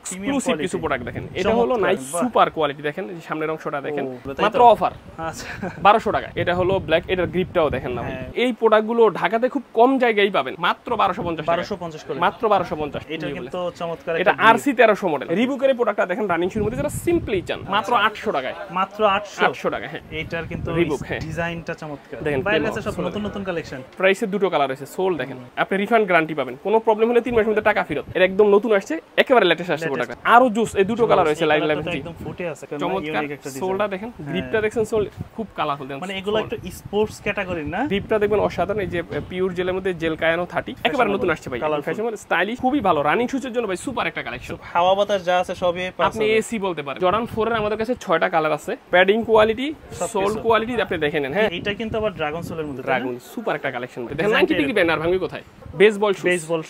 Exclusive কিছু product দেখেন। এটা হলো নাইক সুপার কোয়ালিটি, দেখেন এই সামনের অংশটা দেখেন, মাত্র অফার 1200 টাকা। এটা হলো ব্ল্যাক, এটার গ্রিপটাও দেখেন না ভাই। এই প্রোডাক্টগুলো ঢাকাতে খুব কম জায়গায় পাবেন, মাত্র 1250 করে, মাত্র 1250। এটা কিন্তু চমৎকার। এটা আরসি 1300 মডেল রিবুকের প্রোডাক্টটা দেখেন, রানিং শুর মধ্যে যারা সিম্পলি চান মাত্র 800 টাকায়, মাত্র 800 টাকা। হ্যাঁ, এটার কিন্তু রিবুক, হ্যাঁ ডিজাইনটা চমৎকার। দেখেন বাইরে আছে সব নতুন নতুন কালেকশন। প্রাইসে দুটো কালার আছে, সোল দেখেন, আপনি রিফান্ড গ্যারান্টি পাবেন, কোনো প্রবলেম হলে 3 মাসের মধ্যে টাকা ফেরত। এটা একদম নতুন আসছে, একেবারে লেটেস্ট আসছে প্রোডাক্ট। আরো জুস এই দুটো কালার হয়েছে, লাইভ একদম ফুটে আছে, চমৎকার। সোলটা দেখেন, গ্রিপটা দেখেন, সোল খুব কালারফুল দেখেন, মানে এগুলো একটু স্পোর্টস ক্যাটাগরি না? গ্রিপটা দেখবেন অসাধারণ, এই যে পিওর জেলের মধ্যে জেল কায়ানো 30 একেবারে নতুন আসছে ভাই, ফ্যাশনেবল স্টাইলিশ, খুবই ভালো। রানিং শুজের জন্য ভাই সুপার একটা কালেকশন, হাওয়া বাতাস যা আছে সবই আপনি এসি বলতে পারেন। জর্ডান 4 এর আমাদের কাছে 6টা কালার আছে, প্যাডিং কোয়ালিটি, সোল কোয়ালিটি আপনি দেখে নেন। হ্যাঁ, এটা কিন্তু আবার ড্রাগন সোলের মধ্যে, ড্রাগন সুপার একটা কালেকশন দেখেন। 90 ডিগ্রি ব্যানার ভাঙবি কোথায়, বেসবল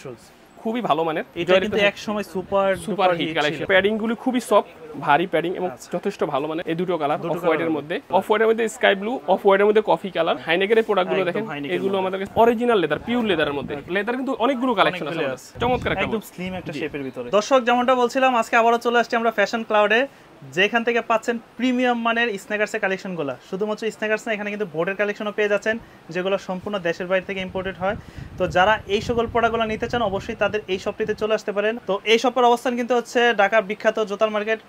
শুজ খুবই ভালো মানের। এটা কিন্তু এক সময় সুপার হিট কালেকশন। প্যাডিং গুলো খুবই সফট, ভারী প্যাডিং এবং যথেষ্ট ভালো মানের। এই দুটো কালার অফ হোয়াইটের মধ্যে, স্কাই ব্লু, অফ হোয়াইটের মধ্যে কফি কালার। হাইনেকের প্রোডাক্ট গুলো দেখেন, এগুলো আমাদের কাছে অরিজিনাল লেদার, পিওর লেদারের মধ্যে। লেদার কিন্তু অনেকগুলো কালেকশন আছে, চমৎকার একদম স্লিম একটা শেপের ভিতরে। দর্শক, যেমনটা বলছিলাম, আজকে আবারও চলে আসছি আমরা ফ্যাশন ক্লাউডে, যেখান থেকে পাচ্ছেন প্রিমিয়াম মানের স্ন্যাকার্সের কালেকশনগুলো। শুধুমাত্র স্ন্যাকার্স না, এখানে কিন্তু বোর্ডের কালেকশনও পেয়ে যাচ্ছেন, যেগুলো সম্পূর্ণ দেশের বাইরে থেকে ইম্পোর্টেড হয়। তো যারা এই সকল প্রোডাক্টগুলো নিতে চান, অবশ্যই তাদের এই শপটিতে চলে আসতে পারেন। তো এই শপের অবস্থান কিন্তু হচ্ছে ঢাকার বিখ্যাত জোতার মার্কেট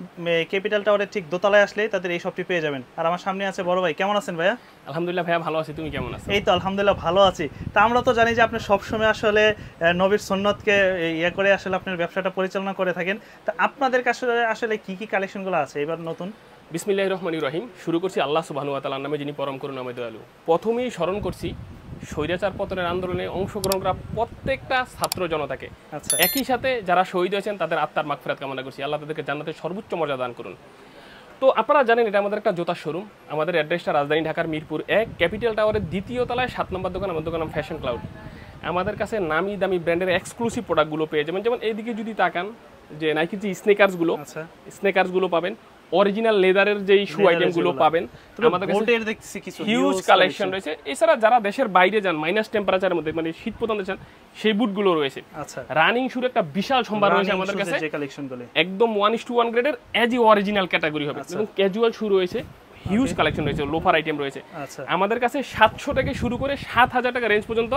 ক্যাপিটাল টাওয়ারের ঠিক দোতলায় আসলে তাদের এই শপটি পেয়ে যাবেন। আর আমার সামনে আছে বড় ভাই। কেমন আছেন ভাইয়া? আলহামদুলিল্লাহ ভাইয়া, ভালো আছি, তুমি কেমন আছো? এই তো আলহামদুলিল্লাহ ভালো আছি। তা আমরা তো জানি যে আপনি সবসময় আসলে নবীর সুন্নতকে ইয়ে করে আসলে আপনার ব্যবসাটা পরিচালনা করে থাকেন। তা আপনাদের কাছে আসলে কি কি কালেকশনগুলো আছে এবার নতুন? বিসমিল্লাহির রহমানির রহিম। শুরু করছি আল্লাহ সুবহানাহু ওয়া তাআলার নামে, যিনি পরম করুণাময় দয়ালু। প্রথমেই স্মরণ করছি স্বৈরাচার পতনের আন্দোলনে অংশগ্রহণ করা প্রত্যেকটা ছাত্র জনতাকে, একই সাথে যারা শহীদ হয়েছেন তাদের আত্মার মাগফিরাত কামনা করছি। আল্লাহ তাদেরকে জান্নাতের সর্বোচ্চ মর্যাদা দান করুন। তো আপনারা জানেন, এটা আমাদের একটা জোতার শোরুম। আমাদের অ্যাড্রেসটা রাজধানী ঢাকার মিরপুর 1, ক্যাপিটাল টাওয়ারের 2য় তলায় 7 নম্বর দোকান। আমার দোকান নাম ফ্যাশন ক্লাউড। আমাদের কাছে নামি দামি ব্র্যান্ডের এক্সক্লুসিভ প্রোডাক্টগুলো পেয়ে যাবেন। যেমন এইদিকে যদি তাকান, যে নাইকির যে স্নেকার্সগুলো পাবেন, অরিজিনাল লেদারের যেই শু আইটেমগুলো পাবেন। আমাদের কাছে হিউজ কালেকশন রয়েছে। এছাড়া যারা দেশের বাইরে যান, মাইনাস টেম্পারেচারের মধ্যে, মানে শীত প্রধান দেশ, সেই বুটগুলো রয়েছে। রানিং শুর একটা বিশাল সম্ভার রয়েছে আমাদের কাছে, একদম 1:1 গ্রেডের এজি অরিজিনাল ক্যাটাগরি হবে। এবং ক্যাজুয়াল শু রয়েছে, হিউজ কালেকশন রয়েছে, লোফার আইটেম রয়েছে। আমাদের কাছে 700 থেকে শুরু করে 7000 টাকা রেঞ্জ পর্যন্ত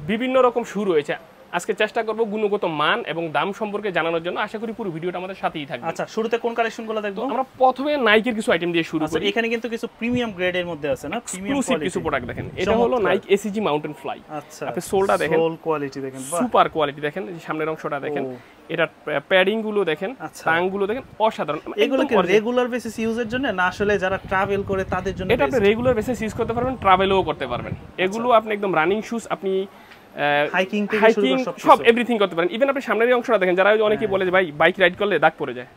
বিভিন্ন রকম শু রয়েছে। আজকে চেষ্টা করব গুণগত মান এবং দাম সম্পর্কে জানানোর জন্য। আশা করি পুরো ভিডিওটা আমাদের সাথেই থাকবে। আচ্ছা, শুরুতে কোন কালেকশনগুলো দেখব? আমরা প্রথমে নাইকের কিছু আইটেম দিয়ে শুরু করি। এখানে কিন্তু কিছু প্রিমিয়াম গ্রেডের মধ্যে আছে না, প্রিমিয়াম কিছু প্রোডাক্ট দেখেন। এটা হলো নাইক এসিজি মাউন্টেন ফ্লাই। আচ্ছা, আপনি সোলটা দেখেন, সোল কোয়ালিটি দেখেন, সুপার কোয়ালিটি দেখেন, এই সামনের অংশটা দেখেন, এটা প্যাডিং গুলো দেখেন, টাং গুলো দেখেন, অসাধারণ। এগুলো কি রেগুলার বেসিস ইউজের জন্য না আসলে যারা ট্রাভেল করে তাদের জন্য? এটা আপনি রেগুলার বেসিস ইউজ করতে পারবেন, ট্রাভেলও করতে পারবেন। এগুলো আপনি একদম রানিং শুজ, আপনি হাইকিং সব এভরিথিং করতে পারেন। ইভেন আপনি সামনের অংশটা দেখেন, যারা অনেকে বলে যে ভাই বাইক রাইড করলে দাগ পড়ে যায়,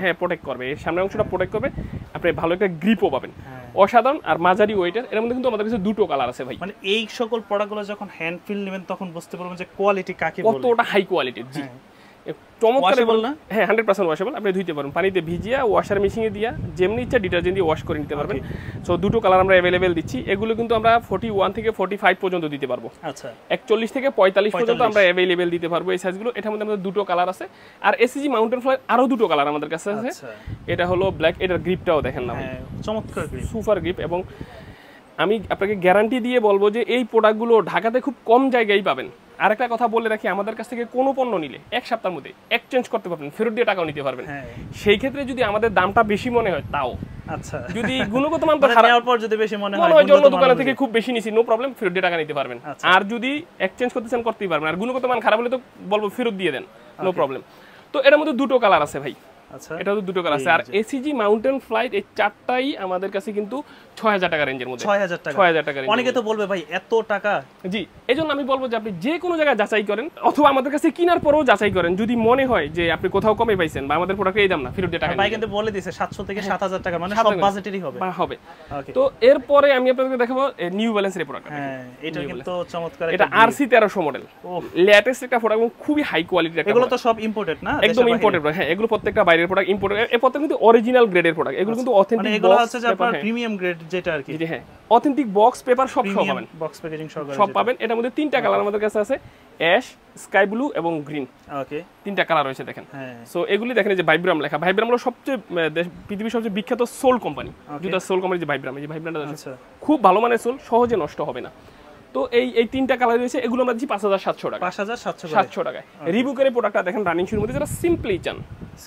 হ্যাঁ প্রোটেক্ট করবে, এই সামনের অংশটা প্রোটেক্ট করবে, আপনি ভালো একটা গ্রিপও পাবেন, অসাধারণ। আর মাঝারি ওয়েটের, এর মধ্যে কিন্তু আমাদের কাছে দুটো কালার আছে ভাই। মানে এই সকল প্রোডাক্টগুলো যখন হ্যান্ড ফিল নেবেন তখন বুঝতে পারবেন যে কোয়ালিটি কাকে বলে, কতটা হাই কোয়ালিটির। জি, চমৎকার না? হ্যাঁ, 100% ওয়াশেবল। আপনি ধুইতে পারবেন, পানিতে ভিজিয়ে ওয়াশার মেশিনে দিয়া যেমনি ইচ্ছা ডিটারজেন্ট দিয়ে ওয়াশ করে নিতে পারবেন। সো দুটো কালার আমরা অ্যাভেলেবেল দিচ্ছি। এগুলো কিন্তু আমরা 41 থেকে 45 পর্যন্ত দিতে পারবো। আচ্ছা, 41 থেকে 45 পর্যন্ত আমরা অ্যাভেলেবেল দিতে পারবো এই সাইজগুলো। এটার মধ্যে আমাদের দুটো কালার আছে। আর এসিজি মাউন্টেন ফ্লাই আরো দুটো কালার আমাদের কাছে আছে। এটা হলো ব্ল্যাক, এটার গ্রিপটাও দেখেন না, চমৎকার গ্রিপ, সুপার গ্রিপ। এবং আমি আপনাকে গ্যারান্টি দিয়ে বলবো যে এই প্রোডাক্টগুলো ঢাকাতে খুব কম জায়গায় পাবেন। আরেকটা কথা বলে রাখি, আমাদের কাছ থেকে কোনো পণ্য নিলে 1 সপ্তাহের মধ্যে এক্সচেঞ্জ করতে পারবেন, ফেরত দিয়ে টাকাও নিতে পারবেন। সেই ক্ষেত্রে যদি আমাদের দামটা বেশি মনে হয় তাও, আচ্ছা, যদি গুণগত মান তো খারাপ পর যদি বেশি মনে হয় অন্য দোকান থেকে খুব বেশি নিছি, নো প্রবলেম, ফেরত দিয়ে টাকা নিতে পারবেন। আর যদি এক্সচেঞ্জ করতে চান করতেই পারবেন। আর গুণগত মান খারাপ হলে তো বলবো ফেরত দিয়ে দেন, নো প্রবলেম। তো এর মধ্যে দুটো কালার আছে ভাই। আচ্ছা, এটা তো দুটো কালার আছে। আর এসিজি মাউন্টেন ফ্লাইট এই চারটাই আমাদের কাছে কিন্তু 6000 টাকা রেঞ্জের মধ্যে। 6000 টাকা। অনেকে তো বলবে ভাই এত টাকা। জি, এজন্য আমি বলবো যে আপনি যে কোনো জায়গায় যাচাই করেন, অথবা আমাদের কাছে কেনার পরেও যাচাই করেন। যদি মনে হয় যে আপনি কোথাও কমে পাইছেন বা আমাদের প্রোডাক্টে এই দাম না, ফেরত দিয়ে টাকা। ভাই কিন্তু বলে দিয়েছে 700 থেকে 7000 টাকা, মানে সব বাজেটেরই হবে। তো এরপরে আমি আপনাদের দেখাবো নিউ ব্যালেন্সের প্রোডাক্ট। হ্যাঁ, এটা কিন্তু চমৎকার। এটা আরসি 1300 মডেল, লেটেস্ট একটা প্রোডাক্ট, খুবই হাই কোয়ালিটির একটা। এগুলো তো সব ইম্পোর্টেড না? একদম ইম্পোর্টেড। হ্যাঁ, এগুলো প্রত্যেকটা বাইরে বাইরের প্রোডাক্ট ইম্পোর্ট, এর প্রত্যেক কিন্তু অরিজিনাল গ্রেডের প্রোডাক্ট, এগুলো কিন্তু অথেন্টিক, মানে এগুলো হচ্ছে যে আপনার প্রিমিয়াম গ্রেড যেটা আর কি। জি হ্যাঁ, অথেন্টিক বক্স পেপার সব পাবেন, বক্স প্যাকেজিং সব পাবেন। এটার মধ্যে তিনটা কালার আমাদের কাছে আছে, অ্যাশ, স্কাই ব্লু এবং গ্রিন। ওকে, তিনটা কালার রয়েছে দেখেন। হ্যাঁ, সো এগুলি দেখেন যে ভাইব্রাম লেখা, ভাইব্রাম হলো সবচেয়ে পৃথিবীর সবচেয়ে বিখ্যাত সোল কোম্পানি, জুতার সোল কোম্পানি যে ভাইব্রাম, এই যে ভাইব্রামটা আছে খুব ভালো মানের সোল, সহজে নষ্ট হবে না। তো এই তিনটা কালার রয়েছে, এগুলো আমরা দিচ্ছি 5700 টাকা, 5700 টাকায়। রিবুকের প্রোডাক্টটা দেখেন রানিং শুর মধ্যে, যারা সিম্পলি চান,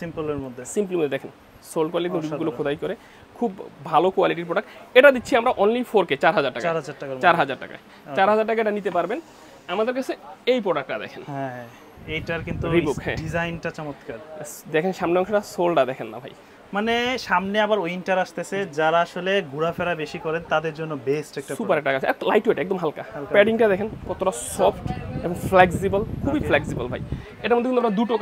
সিম্পলের মধ্যে দেখেন সোল কোয়ালিটি রিবুকগুলো খোদাই করে খুব ভালো কোয়ালিটির প্রোডাক্ট। এটা দিচ্ছি আমরা অনলি 4K 4000 টাকা, 4000 টাকায় 4000 টাকা এটা নিতে পারবেন আমাদের কাছে। এই প্রোডাক্টটা দেখেন, হ্যাঁ এইটার কিন্তু ডিজাইনটা চমৎকার। দেখেন সামনে অংশটা, সোলটা দেখেন না ভাই, মানে সামনে আবার উইন্টার আসতেছে, যারা আসলে ঘোরাফেরা বেশি করেন তাদের জন্য বেস্ট একটা সুপার একটা আছে, এত লাইট ওয়েট, একদম হালকা। প্যাডিংটা দেখেন কতটা সফট এবং ফ্লেক্সিবল, খুবই ফ্লেক্সিবল ভাই। এটার মধ্যে কিন্তু আমরা দুটো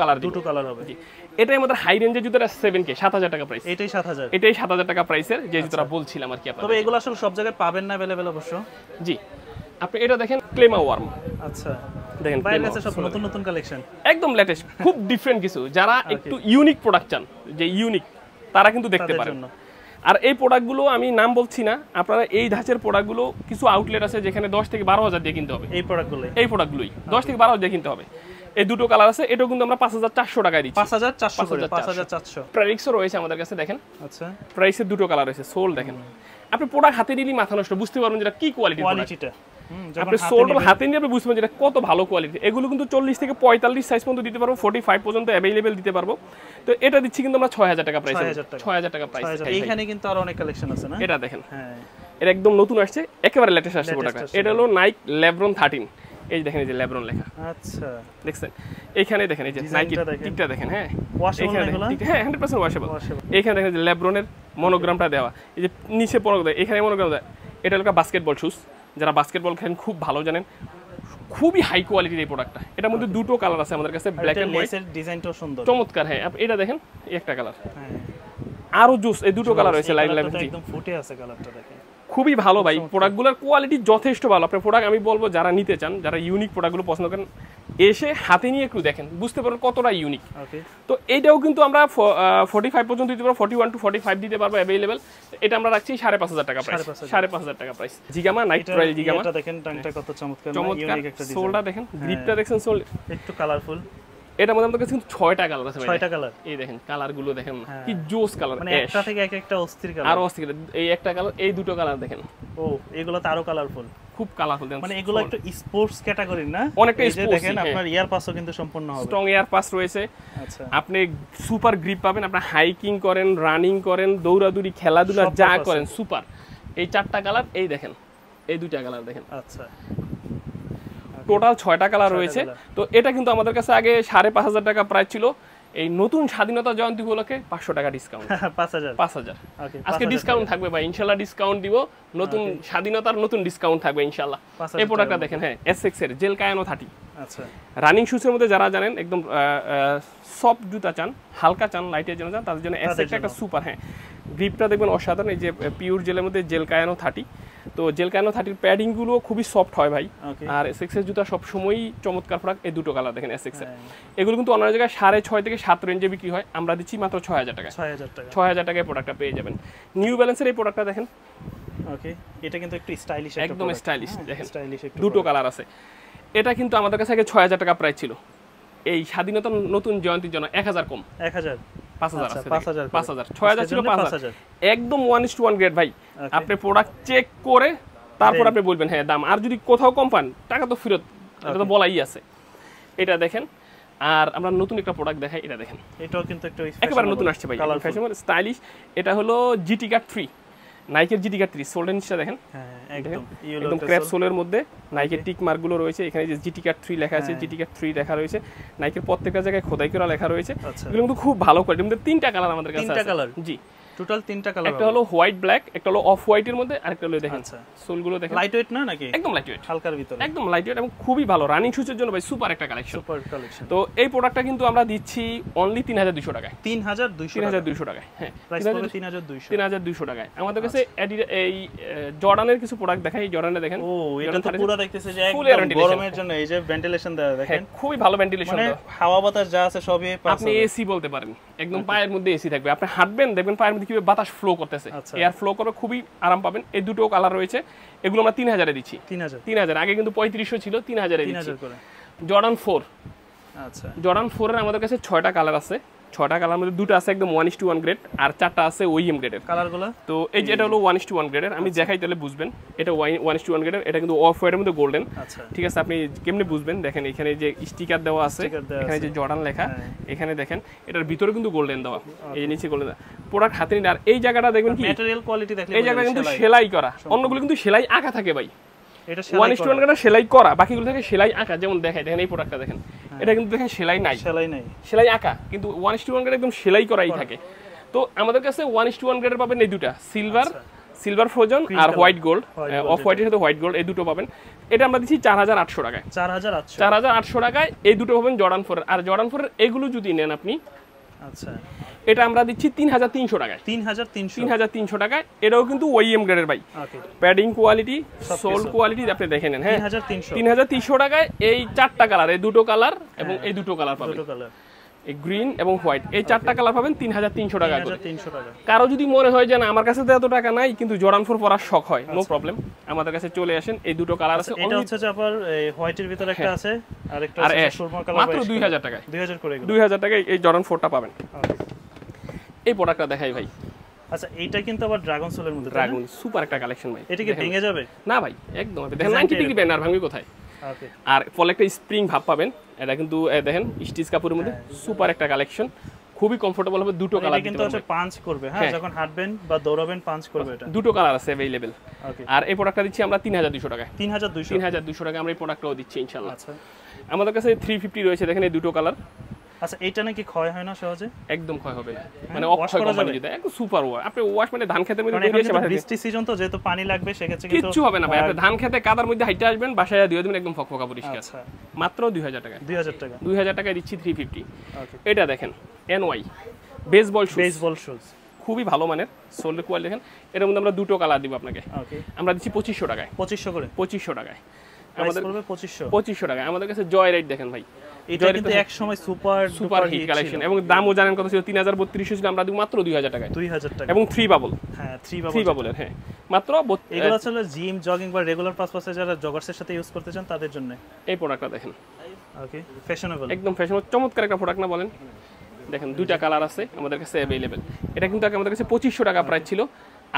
কালার হবে। জি, এটাই আমাদের হাই রেঞ্জের জুতোটা 7K 7000 টাকা প্রাইস। এটাই 7000 টাকা প্রাইসের যে জুতোটা বলছিলাম আর কি আপনাদের। তবে এগুলো আসলে সব জায়গায় পাবেন না अवेलेबल অবশ্য। জি, আপনি এটা দেখেন ক্লেমা ওয়ার্ম। আচ্ছা, দেখেন বাইরে আছে সব নতুন কালেকশন, একদম লেটেস্ট, খুব ডিফারেন্ট কিছু। যারা একটু ইউনিক প্রোডাক্ট চান, যে ইউনিক, তারা কিন্তু দেখতে পারেন। আর এই প্রোডাক্টগুলো আমি নাম বলছি না, আপনারা এই ধাঁচের প্রোডাক্টগুলো কিছু আউটলেট আছে যেখানে 10 থেকে 12000 দিয়ে কিনতে হবে। এই প্রোডাক্টগুলোই 10 থেকে 12000 দিয়ে কিনতে হবে। এই দুটো কালার আছে, এটাও কিন্তু আমরা 5400 টাকায় দিচ্ছি। 5400 প্রাইক্সও রয়েছে আমাদের কাছে দেখেন। আচ্ছা, প্রাইসের দুটো কালার আছে। সোল দেখেন, আপনি প্রোডাক্ট হাতে নিলেই মাথা নষ্ট, বুঝতে পারবেন যেটা কি কোয়ালিটিটা। আপনি সোলটা হাতে নিয়ে আপনি বুঝতে পারবেন যেটা কত ভালো কোয়ালিটি। এগুলো কিন্তু 40 থেকে 45 সাইজ পর্যন্ত দিতে পারবো, 45 পর্যন্ত অ্যাভেলেবেল দিতে পারবো। তো এটা দিচ্ছি কিন্তু আমরা 6000 টাকা প্রাইস, 6000 টাকা প্রাইস। এইখানে কিন্তু আরো অনেক কালেকশন আছে না? এটা দেখেন, হ্যাঁ এটা একদম নতুন আসছে, একেবারে লেটেস্ট আসছে প্রোডাক্ট। এটা হলো নাইক লেব্রন 13। এই দেখেন, এই যে লেব্রন লেখা। আচ্ছা, দেখছেন এইখানে দেখেন, এই যে নাইকি টিকটা দেখেন। হ্যাঁ, ওয়াশেবল এগুলো, হ্যাঁ 100% ওয়াশেবল। এইখানে দেখেন যে লেব্রনের মনোগ্রামটা দেওয়া, এই যে নিচে মনোগ্রাম, এখানে মনোগ্রাম দেওয়া। এটা হলো বাস্কেটবল শুজ, যারা বাস্কেটবল খেলেন খুব ভালো জানেন, খুবই হাই কোয়ালিটির এই প্রোডাক্টটা। এটার মধ্যে দুটো কালার আছে আমাদের কাছে, ব্ল্যাক এন্ড হোয়াইট, ডিজাইনটাও সুন্দর চমৎকার। হ্যাঁ, এটা দেখেন, এই একটা কালার, হ্যাঁ আরো জুস, এই দুটো কালার রয়েছে, লাইট একদম ফুটে আছে কালারটা দেখেন, খুবই ভালো ভাই। প্রোডাক্টগুলোর কোয়ালিটি যথেষ্ট ভালো। আপনার প্রোডাক্ট আমি বলবো যারা নিতে চান, যারা ইউনিক প্রোডাক্টগুলো পছন্দ করেন, এসে হাতে নিয়ে একটু দেখেন, বুঝতে পারবেন কতটা ইউনিক। তো এইটাও কিন্তু আমরা 45 পর্যন্ত দিতে পারবো, 41 to 45 দিতে পারবো অ্যাভেলেবেল। এটা আমরা রাখছি 5500 টাকা প্রাইস, 5500 টাকা প্রাইস। জিগামা নাইট ট্রায়াল জিগামা, এটা দেখেন টাংটা কত চমৎকার, ইউনিক একটা ডিজাইন। সোলটা দেখেন, গ্রিপটা দেখেন, সোল একটু কালারফুল। এটার মধ্যে আমাদের কাছে কিন্তু 6টা কালার আছে ভাই, 6টা কালার। এই দেখেন কালারগুলো দেখেন কি জোস কালার, মানে একটা থেকে একটা অস্থির কালার, আরো অস্থির। এই একটা কালার, এই দুটো কালার দেখেন। ও, এগুলো তো আরো কালারফুল, খুব কালারফুল। মানে এগুলো একটু স্পোর্টস ক্যাটাগরির না, অনেকটা স্পোর্টস। দেখেন আপনার ইয়ার পাসও কিন্তু সম্পূর্ণ হবে, স্ট্রং ইয়ার পাস রয়েছে। আচ্ছা, আপনি সুপার গ্রিপ পাবেন, আপনি হাইকিং করেন, রানিং করেন, দৌড়াদৌড়ি, খেলাধুলা যা করেন, সুপার। এই 4টা কালার, এই দেখেন এই 2টা কালার দেখেন। আচ্ছা, টোটাল 6টা কালার রয়েছে। তো এটা কিন্তু আমাদের কাছে আগে 5500 টাকা প্রাইস ছিল। এই নতুন স্বাধীনতা জয়ন্তী উপলক্ষে 500 টাকা ডিসকাউন্ট, 5000। আজকে ডিসকাউন্ট থাকবে ভাই, ইনশাআল্লাহ ডিসকাউন্ট দিব। নতুন স্বাধীনতার নতুন ডিসকাউন্ট থাকবে ইনশাআল্লাহ। এই প্রোডাক্টটা দেখেন, হ্যাঁ এসএক্স এর জেল কায়ানো 30। আচ্ছা, রানিং শুজের মধ্যে যারা জানেন একদম সফট জুতা চান, হালকা চান, লাইটের জন্য চান, তাদের জন্য এসএক্স একটা সুপার। হ্যাঁ, গ্রিপটা দেখবেন অসাধারণ, এই যে পিওর জেলের মধ্যে জেল কায়ানো 30। তো জেল কায়ানো 30 প্যাডিং গুলো খুবই সফট হয় ভাই। আর এসএক্স এর জুতা সব সময়ই চমৎকার প্রোডাক্ট। এই দুটো কালার দেখেন এসএক্স এর, এগুলো কিন্তু অন্য জায়গায় 6.5 থেকে 7 রেঞ্জে বিক্রি হয়, আমরা দিচ্ছি মাত্র 6000 টাকা। 6000 টাকায় প্রোডাক্টটা পেয়ে যাবেন। নিউ ব্যালেন্সের এই প্রোডাক্টটা দেখেন। ওকে, এটা কিন্তু একটু স্টাইলিশ, একদম স্টাইলিশ। দেখেন দুটো কালার আছে। এটা কিন্তু আমাদের কাছে আগে 6000 টাকা প্রাইস ছিল। এই স্বাধীনতা নতুন জয়ন্তীর জন্য 1000 কম, 1000 5000 আছে, 5000 6000 ছিল 5000, একদম 1:1 গ্রেড ভাই। আপনি প্রোডাক্ট চেক করে তারপর আপনি বলবেন হ্যাঁ দাম। আর যদি কোথাও কম পান, টাকা তো ফেরত, এটা তো বলাই আছে। এটা দেখেন। আর আমরা নতুন একটা প্রোডাক্ট দেখাই, এটা দেখেন, এটাও কিন্তু একটু একেবারে নতুন আসছে ভাই, ফ্যাশন স্টাইলিশ। এটা হলো জিটি কাট 3, নাইকের জিটি কাট 3। সোলের নিচটা দেখেন, একদম ক্র্যাপ সোলের মধ্যে নাইকের টিক মার্কগুলো রয়েছে। এখানে যে জিটি কাট 3 লেখা আছে, জিটি কাট 3 লেখা রয়েছে। নাইকের প্রত্যেকটা জায়গায় খোদাই করা লেখা রয়েছে। এগুলো কিন্তু খুব ভালো কোয়ালিটি। আমাদের 3টা কালার আমাদের কাছে আছে। 3টা কালার, জি। টোটাল তিনটা কালার, একটা হলো হোয়াইট ব্ল্যাক, একটা হলো অফ হোয়াইটের মধ্যে, আরেকটা হলো দেখেন আচ্ছা সোলগুলো দেখেন লাইট ওয়েট না নাকি? একদম লাইট ওয়েট, হালকার ভিতরে, একদম লাইট ওয়েট এবং খুবই ভালো রানিং শুজের জন্য ভাই সুপার একটা কালেকশন। Super collection. তো এই প্রোডাক্টটা কিন্তু আমরা দিচ্ছি অনলি 3200 টাকায়। 3200 টাকায়, হ্যাঁ প্রাইস পড়বে 3200 টাকায়। আমাদের কাছে এই জর্ডানের কিছু প্রোডাক্ট দেখাই, জর্ডানে দেখেন। ও এটা তো পুরো দেখতেছে যে Full একদম ventilation। গরমের জন্য এই যে ভেন্টিলেশন দেওয়া দেখেন, খুবই ভালো ভেন্টিলেশন, মানে হাওয়া বাতাস যা আছে সবই পাস আপনি এসি বলতে পারেন, একদম পায়ের মধ্যে এসি থাকবে। আপনি হাঁটবেন দেখবেন পায়ের মধ্যে কিভাবে বাতাস ফ্লো করতেছে, এয়ার ফ্লো করবে, খুবই আরাম পাবেন। এই দুটো কালার রয়েছে, এগুলো আমরা 3000 এ দিচ্ছি। 3000 আগে কিন্তু 3500 ছিল, 3000 এ দিচ্ছি। জর্ডান 4, আচ্ছা জর্ডান 4 এর আমাদের কাছে 6টা কালার আছে। 6টা কালার মধ্যে দুটো আছে একদম 1:1 গ্রেড, আর 4টা আছে ওইএম গ্রেডের কালারগুলো। তো এই যে এটা হলো 1:1 গ্রেডের, আমি দেখাই তাহলে বুঝবেন। এটা 1:1 গ্রেডের, এটা কিন্তু অফ হোয়াইটের মধ্যে গোল্ডেন। আচ্ছা ঠিক আছে, আপনি কেমনে বুঝবেন দেখেন, এখানে যে স্টিকার দেওয়া আছে, এখানে যে জর্ডান লেখা, এখানে দেখেন এটার ভিতরে কিন্তু গোল্ডেন দেওয়া, এই নিচে গোল্ডেন। প্রোডাক্ট হাতে নিন, আর এই জায়গাটা দেখবেন কি ম্যাটেরিয়াল কোয়ালিটি দেখলে এই জায়গাটা কিন্তু সেলাই করা, অন্যগুলো কিন্তু সেলাই আঁকা থাকে ভাই। এটা 1:1 গ্রেডের সেলাই করা, বাকিগুলো থেকে সেলাই আঁকা। যেমন দেখাই, দেখেন এই প্রোডাক্টটা দেখেন, এটা কিন্তু দেখেন সেলাই নাই, সেলাই আঁকা, কিন্তু 1:1 গ্রেড একদম সেলাই করাই থাকে। তো আমাদের কাছে 1:1 গ্রেডের পাবেন এই দুটা, সিলভার ফ্রোজন আর হোয়াইট গোল্ড, অফ হোয়াইটের সাথে হোয়াইট গোল্ড, এই দুটো পাবেন। এটা আমরা দিচ্ছি 4800 টাকায়। 4800 টাকায় এই দুটো পাবেন জর্ডান 4 এর। আর জর্ডান 4 এর এগুলো যদি নেন আপনি, আচ্ছা এটা আমরা দিচ্ছি 3300 টাকায়। 3300 টাকায়। এটাও কিন্তু ওইএম গ্রেডের ভাই, প্যাডিং কোয়ালিটি, সোল কোয়ালিটি আপনি দেখে নেন। হ্যাঁ 3300 টাকায় এই 4টা কালার, এই দুটো কালার এবং এই দুটো কালার পাবেন, এই গ্রিন এবং হোয়াইট, এই 4টা কালার পাবেন 3300 টাকা করে। কারো যদি মনে হয় যে না আমার কাছে তো এত টাকা নাই কিন্তু জর্ডান 4 পরার শখ হয়, নো প্রবলেম, আমাদের কাছে চলে আসেন। এই দুটো কালার আছে, এটা হচ্ছে যে আপনার হোয়াইটের ভিতরে একটা আছে আর একটা আছে সুরমা কালার, মাত্র 2000 টাকায়। 2000 করে, 2000 টাকায় এই জর্ডান 4টা পাবেন। এই প্রোডাক্টটা দেখাই ভাই। আচ্ছা এইটা কিন্তু আবার ড্রাগন সোলের মধ্যে, ড্রাগন সুপার একটা কালেকশন ভাই। এটা কি ভেঙে যাবে? না ভাই, একদম দেখেন 90 ডিগ্রি ব্যানার ভাঙবে কোথায়। ওকে, আর ফলে একটা স্প্রিং ভাব পাবেন। এটা কিন্তু দেখেন স্টিচ কাপড়ের মধ্যে সুপার একটা কালেকশন, খুবই কমফোর্টেবল হবে। দুটো কালার কিন্তু আছে, পাঞ্চ করবে, হ্যাঁ যখন হাঁটবেন বা দৌড়াবেন পাঞ্চ করবে। এটা দুটো কালার আছে अवेलेबल। ওকে, আর এই প্রোডাক্টটা দিচ্ছি আমরা 3200 টাকায়। 3200 টাকা আমরা এই প্রোডাক্টটাও দিচ্ছি ইনশাআল্লাহ। আচ্ছা আমাদের কাছে 350 রয়েছে, দেখেন এই দুটো কালার। আচ্ছা এইটা নাকি ক্ষয় হয় না সহজে? একদম ক্ষয় হবে না, মানে অক্ষয় কোম্পানি যেটা একদম সুপার ওয়াশ। আপনি ওয়াশ মানে ধান খেতের মধ্যে দিয়ে এসে বৃষ্টি সিজন তো যেহেতু পানি লাগবে সেক্ষেত্রে কিচ্ছু হবে না ভাই। আপনি ধান খেতে কাদার মধ্যে হাইটে আসবেন, বাসায় দিয়ে দিবেন একদম ফকফকা পরিষ্কার। আচ্ছা মাত্র 2000 টাকা। 2000 টাকায় দিচ্ছি 350। ওকে, এটা দেখেন এনওয়াই বেসবল শুজ, খুবই ভালো মানের, সোলের কোয়ালিটি দেখেন। এর মধ্যে আমরা দুটো কালার দিব আপনাকে। ওকে, আমরা দিচ্ছি 2500 টাকায়। 2500 টাকায় আমাদের পড়বে 2500 টাকায়। আমাদের কাছে জয় রাইড দেখেন ভাই, এটা কিন্তু এক সময় সুপার হিট কালেকশন, এবং দামও জানেন কত ছিল, 3032 ছিল, আমরা দিব মাত্র 2000 টাকায়। 2000 টাকা এবং 3 বাবল, হ্যাঁ 3 বাবলের, হ্যাঁ মাত্র। এগুলো আসলে জিম জগিং বা রেগুলার পারপাসে যারা জগার্সের সাথে ইউজ করতে চান তাদের জন্য। এই প্রোডাক্টটা দেখেন, ওকে ফ্যাশনেবল, একদম ফ্যাশনেবল, চমৎকার একটা প্রোডাক্ট না বলেন? দেখেন দুইটা কালার আছে আমাদের কাছে अवेलेबल। এটা কিন্তু আগে আমাদের কাছে 2500 টাকা প্রাইস ছিল,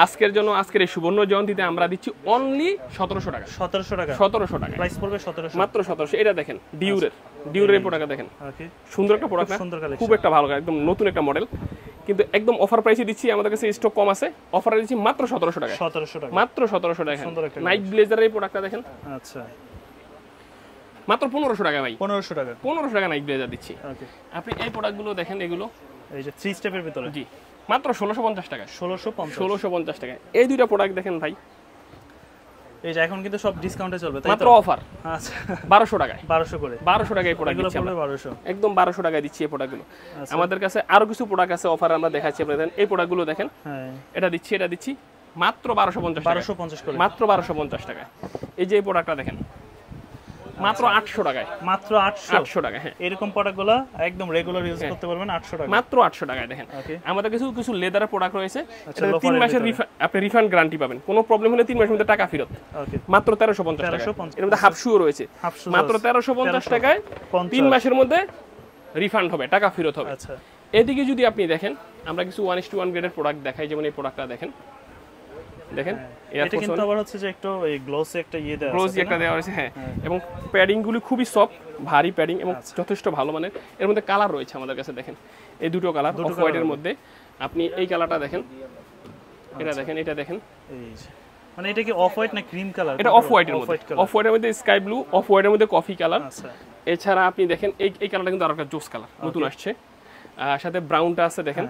আজকের জন্য আজকের এই সুবর্ণ জয়ন্তীতে আমরা দিচ্ছি অনলি 1700 টাকা। 1700 টাকা প্রাইস পড়বে 1700, মাত্র 1700। এটা দেখেন ডিউরের প্রোডাক্ট দেখেন, ওকে সুন্দর একটা প্রোডাক্ট, খুব একটা ভালো, একদম নতুন একটা মডেল, কিন্তু একদম অফার প্রাইসে দিচ্ছি। আমাদের কাছে স্টক কম আছে, অফারে দিচ্ছি মাত্র 1700 টাকা। মাত্র 1700 টাকা। নাইট ব্লেজারের এই প্রোডাক্টটা দেখেন, আচ্ছা মাত্র 1500 টাকা ভাই। 1500 টাকা নাইট ব্লেজার দিচ্ছি। ওকে, আপনি এই প্রোডাক্টগুলো দেখেন, এগুলো এই যে 3 স্টেপের ভিতরে, জি মাত্র 1650 টাকা। 1650 টাকা। এই দুইটা প্রোডাক্ট দেখেন ভাই, এই যে এখন কিন্তু সব ডিসকাউন্টে চলবে, তাই তো? মাত্র অফার। আচ্ছা 1200 টাকায়। 1200 করে, 1200 টাকায় এই প্রোডাক্ট দিচ্ছি আমরা, 1200 একদম 1200 টাকায় দিচ্ছি এই প্রোডাক্টগুলো। আমাদের কাছে আরো কিছু প্রোডাক্ট আছে অফার, আমরা দেখাচ্ছি আপনাদের। এই প্রোডাক্টগুলো দেখেন, হ্যাঁ এটা দিচ্ছি মাত্র 1250 করে, মাত্র 1250 টাকায়। এই যে এই প্রোডাক্টটা দেখেন, মাত্র 800 টাকায়। মাত্র 800 টাকা, হ্যাঁ এরকম প্রোডাক্টগুলো একদম রেগুলার ইউজ করতে পারবেন 800 টাকা, মাত্র 800 টাকায়। দেখেন আমাদের কিছু লেদারের প্রোডাক্ট রয়েছে, 3 মাসের আপনি রিফান্ড গ্যারান্টি পাবেন, কোনো প্রবলেম হলে 3 মাসের মধ্যে টাকা ফেরত। ওকে, মাত্র 1350 টাকা। এর মধ্যে হাফ শু রয়েছে, মাত্র 1350 টাকায় 3 মাসের মধ্যে রিফান্ড হবে, টাকা ফেরত হবে। আচ্ছা এদিকে যদি আপনি দেখেন, আমরা কিছু 1:1 গ্রেডের প্রোডাক্ট দেখাই, যেমন এই প্রোডাক্টটা দেখেন, এটা কিন্তু আবার হচ্ছে যে একটু এই গ্লোসি একটা দেওয়া আছে, হ্যাঁ, এবং প্যাডিং গুলো খুবই সফট, ভারী প্যাডিং এবং যথেষ্ট ভালো মানের। এর মধ্যে কালার রয়েছে আমাদের কাছে, দেখেন এই দুটো কালার, অফ হোয়াইটের মধ্যে। আপনি এই কালারটা দেখেন, এটা দেখেন, এই মানে এটা কি অফ হোয়াইট না ক্রিম কালার? এটা অফ হোয়াইটের মধ্যে স্কাই ব্লু, অফ হোয়াইটের মধ্যে কফি কালার। আচ্ছা, এছাড়া আপনি দেখেন এই কালারটা কিন্তু আরেকটা জোস কালার, নতুন আসছে, সাথে ব্রাউনটা আছে দেখেন,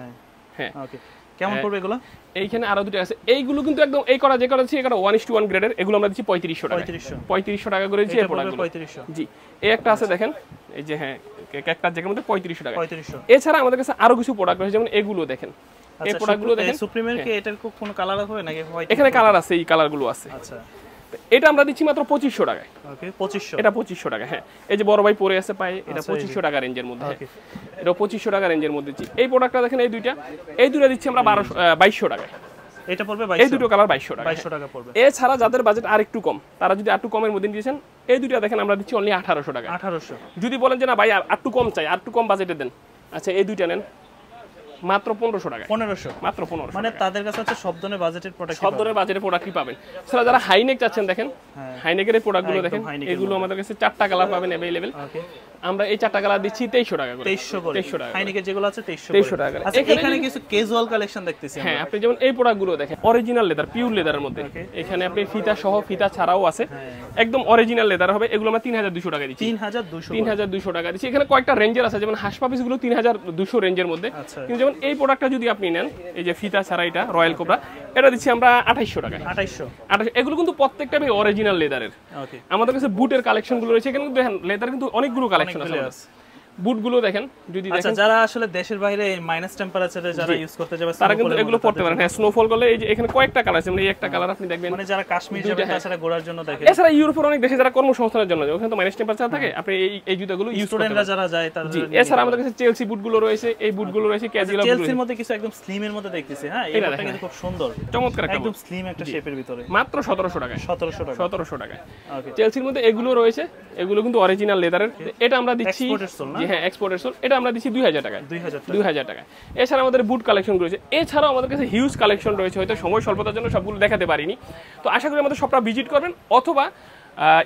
হ্যাঁ ওকে। কেমন পড়বে এগুলো? এইখানে আরো দুটো আছে, এইগুলো কিন্তু একদম এই করা যে করা আছে এটা 1:1 গ্রেডের, এগুলো আমরা দিচ্ছি 3500 টাকা। 3500 টাকা করে দিচ্ছি এই প্রোডাক্টগুলো। 3500 জি, এই একটা আছে দেখেন, এই যে হ্যাঁ একটা জায়গার মধ্যে 3500 টাকা। 3500। এছাড়া আমাদের কাছে আরো কিছু প্রোডাক্ট আছে, যেমন এগুলো দেখেন, এই প্রোডাক্টগুলো দেখেন। সুপ্রিমের কি এটার কোনো কালার হবে নাকি হোয়াইট? এখানে কালার আছে, এই কালারগুলো আছে। আচ্ছা, এটা আমরা দিচ্ছি মাত্র 2500 টাকায়। ওকে 2500। এটা 2500 টাকা। হ্যাঁ, এই যে বড় ভাই পরে আছে পায়ে, এটা 2500 টাকা রেঞ্জের মধ্যে। এটা 2500 টাকা রেঞ্জের মধ্যে দিচ্ছি। এই প্রোডাক্টটা দেখেন, এই দুইটা দিচ্ছি আমরা 2200 টাকায়। এটা পড়বে এই দুটো কালার 2200 টাকা। 2200 টাকা পড়বে। এছাড়া যাদের বাজেট আর একটু কম, তারা যদি আরটু কমের মধ্যে দিয়েছেন, এই দুইটা দেখেন আমরা দিচ্ছি অনলি 1800 টাকা। 1800। যদি বলেন যে না ভাই আরটু কম চাই, আরটু কম বাজেটে দেন, আচ্ছা এই দুইটা নেন মাত্র 1500 টাকা। 1500 মাত্র 1500। মানে তাদের কাছে হচ্ছে সব ধরনের বাজেটের প্রোডাক্ট, সব ধরনের বাজেটের প্রোডাক্টই পাবেন। এছাড়া যারা হাইনেক চাচ্ছেন দেখেন, হাইনেকের এই প্রোডাক্টগুলো দেখেন, এগুলো আমাদের কাছে 4টা কালার পাবেন अवेलेबल। আমরা এই 4টা কালার দিচ্ছি 2300 টাকা করে। 2300 টাকা। হাইনেকের যেগুলো আছে 2300 টাকা। আচ্ছা, এখানে কিছু ক্যাজুয়াল কালেকশন দেখতেছি। হ্যাঁ, আপনি যেমন এই প্রোডাক্টগুলো দেখেন, অরিজিনাল লেদার, পিওর লেদারের মধ্যে। এখানে আপনি ফিতা সহ, ফিতা ছাড়াও আছে, একদম অরিজিনাল লেদার হবে। এগুলো আমরা 3200 টাকা দিচ্ছি। 3200 টাকা দিচ্ছি। এখানে কয়েকটা রেঞ্জের আছে, যেমন হাসপাপিসগুলো 3200 রেঞ্জের মধ্যে। কিন্তু যেমন এই প্রোডাক্টটা যদি আপনি নেন, এই যে ফিতা ছাড়া এটা রয়্যাল কোবরা, এটা দিচ্ছি আমরা 2800 টাকায়। 2800। এগুলো কিন্তু প্রত্যেকটা অরিজিনাল লেদারের। আমাদের কাছে বুটের কালেকশনগুলো রয়েছে, এখানে কিন্তু দেখেন লেদার কিন্তু অনেকগুলো কালেকশন আছে। বুটগুলো দেখেন, যদি আচ্ছা যারা আসলে দেশের বাইরে মাইনাস টেম্পারেচারে যারা ইউজ করতে যাবে, তারা কিন্তু এগুলো পড়তে পারেন। হ্যাঁ, স্নোফল করলে এই যে এখানে কয়েকটা কালার আছে, মানে এই একটা কালার আপনি দেখবেন, মানে যারা কাশ্মীর যাবে তাছাড়া ঘোরার জন্য দেখেন। এছাড়া ইউরোপের অনেক দেশে যারা কর্মসংস্থানের জন্য যায়, ওখানে তো মাইনাস টেম্পারেচার থাকে, আপনি এই জুতাগুলো ইউজ করতে পারেন। স্টুডেন্টরা যারা যায় তারা। জি, এছাড়া আমাদের কাছে চেলসি বুটগুলো রয়েছে, এই বুটগুলো রয়েছে ক্যাজুয়াল। চেলসির মধ্যে কিছু একদম স্লিম এর মধ্যে দেখতেছি। হ্যাঁ, এই বুটটা কিন্তু খুব সুন্দর, চমৎকার একটা একদম স্লিম একটা শেপের ভিতরে। মাত্র 1700 টাকায়। 1700 টাকা। ওকে, চেলসির মধ্যে এগুলো রয়েছে, এগুলো কিন্তু অরিজিনাল লেদারের। এটা আমরা দিচ্ছি, জি হ্যাঁ, এক্সপোর্টের সোল। এটা আমরা দিচ্ছি 2000 টাকায়। 2000 টাকা। এছাড়া আমাদের বুট কালেকশন রয়েছে। এছাড়াও আমাদের কাছে হিউজ কালেকশন রয়েছে, হয়তো সময় স্বল্পতার জন্য সবগুলো দেখাতে পারিনি। তো আশা করি আমাদের সবটা ভিজিট করবেন, অথবা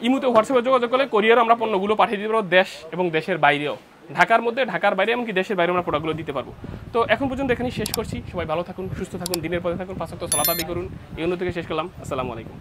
ইমুতে হোয়াটসঅ্যাপে যোগাযোগ করলে কোরিয়ারও আমরা পণ্যগুলো পাঠিয়ে দিতে পারবো, দেশ এবং দেশের বাইরেও, ঢাকার মধ্যে, ঢাকার বাইরে, এমনকি দেশের বাইরে আমরা প্রোডাক্টগুলো দিতে পারবো। তো এখন পর্যন্ত এখানেই শেষ করছি। সবাই ভালো থাকুন, সুস্থ থাকুন, দিনের পথে থাকুন, 5 ওয়াক্ত সালাত আদায় করুন। এই অন্য থেকে শেষ করলাম। আসসালামু আলাইকুম।